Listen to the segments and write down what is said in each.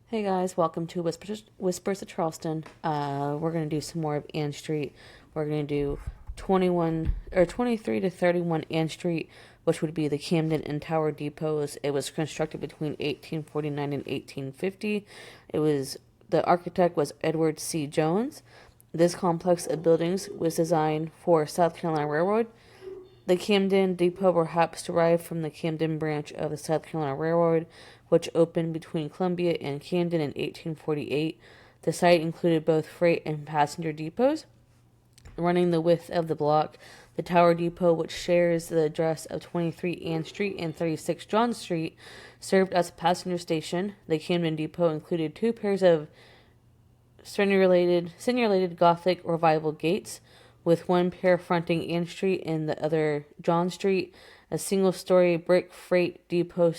Hey guys, welcome to Whispers of Charleston. We're gonna do some more of Ann Street. We're gonna do 23 to 31 Ann Street, which would be the Camden and Tower Depots. It was constructed between 1849 and 1850. The architect was Edward C. Jones. This complex of buildings was designed for South Carolina Railroad. The Camden Depot perhaps derived from the Camden branch of the South Carolina Railroad, which opened between Columbia and Camden in 1848. The site included both freight and passenger depots. Running the width of the block, the Tower Depot, which shares the address of 23 Ann Street and 36 John Street, served as a passenger station. The Camden Depot included two pairs of simulated Gothic Revival gates, with one pair fronting Ann Street and the other John Street. A single-story brick freight depot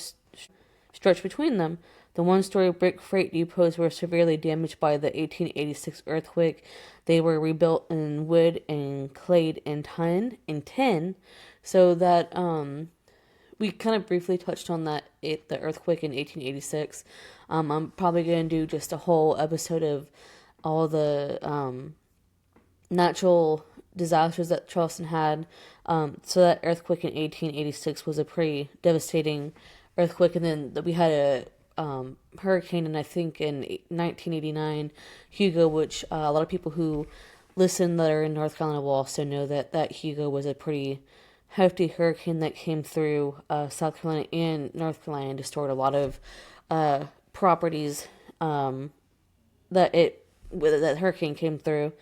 stretched between them. The one-story brick freight depots were severely damaged by the 1886 earthquake. They were rebuilt in wood and clayed in tin, so that we kind of briefly touched on the earthquake in 1886. I'm probably going to do just a whole episode of all the natural disasters that Charleston had. So that earthquake in 1886 was a pretty devastating earthquake, and then we had a hurricane, and I think in 1989, Hugo, which a lot of people who listen that are in North Carolina will also know that Hugo was a pretty hefty hurricane that came through South Carolina and North Carolina and destroyed a lot of properties that hurricane came through.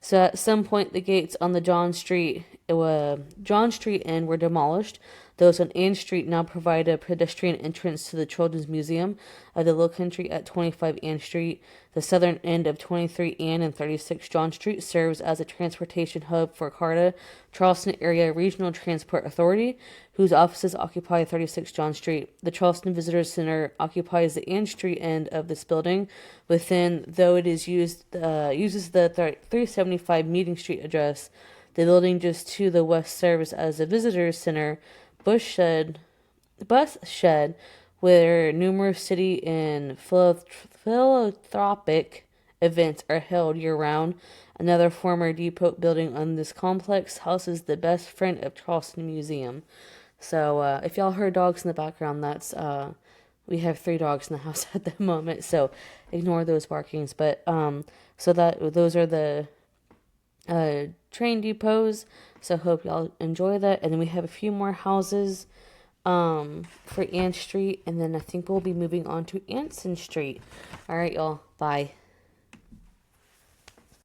So at some point, the gates on the John Street end were demolished. Those on Ann Street now provide a pedestrian entrance to the Children's Museum of the Low Country at 25 Ann Street. The southern end of 23 Ann and 36 John Street serves as a transportation hub for CARTA, Charleston Area Regional Transport Authority, whose offices occupy 36 John Street. The Charleston Visitor Center occupies the Ann Street end of this building. Within, though it uses the 375 Meeting Street address, the building just to the west serves as a visitor center, bus shed, where numerous city and philanthropic events are held year-round. Another former depot building on this complex houses the Best Friend of Charleston Museum. So if y'all heard dogs in the background, that's we have 3 dogs in the house at the moment, so ignore those barkings. But those are the train depots. So hope y'all enjoy that. And then we have a few more houses for Ann Street, and then I think we'll be moving on to Anson Street. All right, y'all. Bye.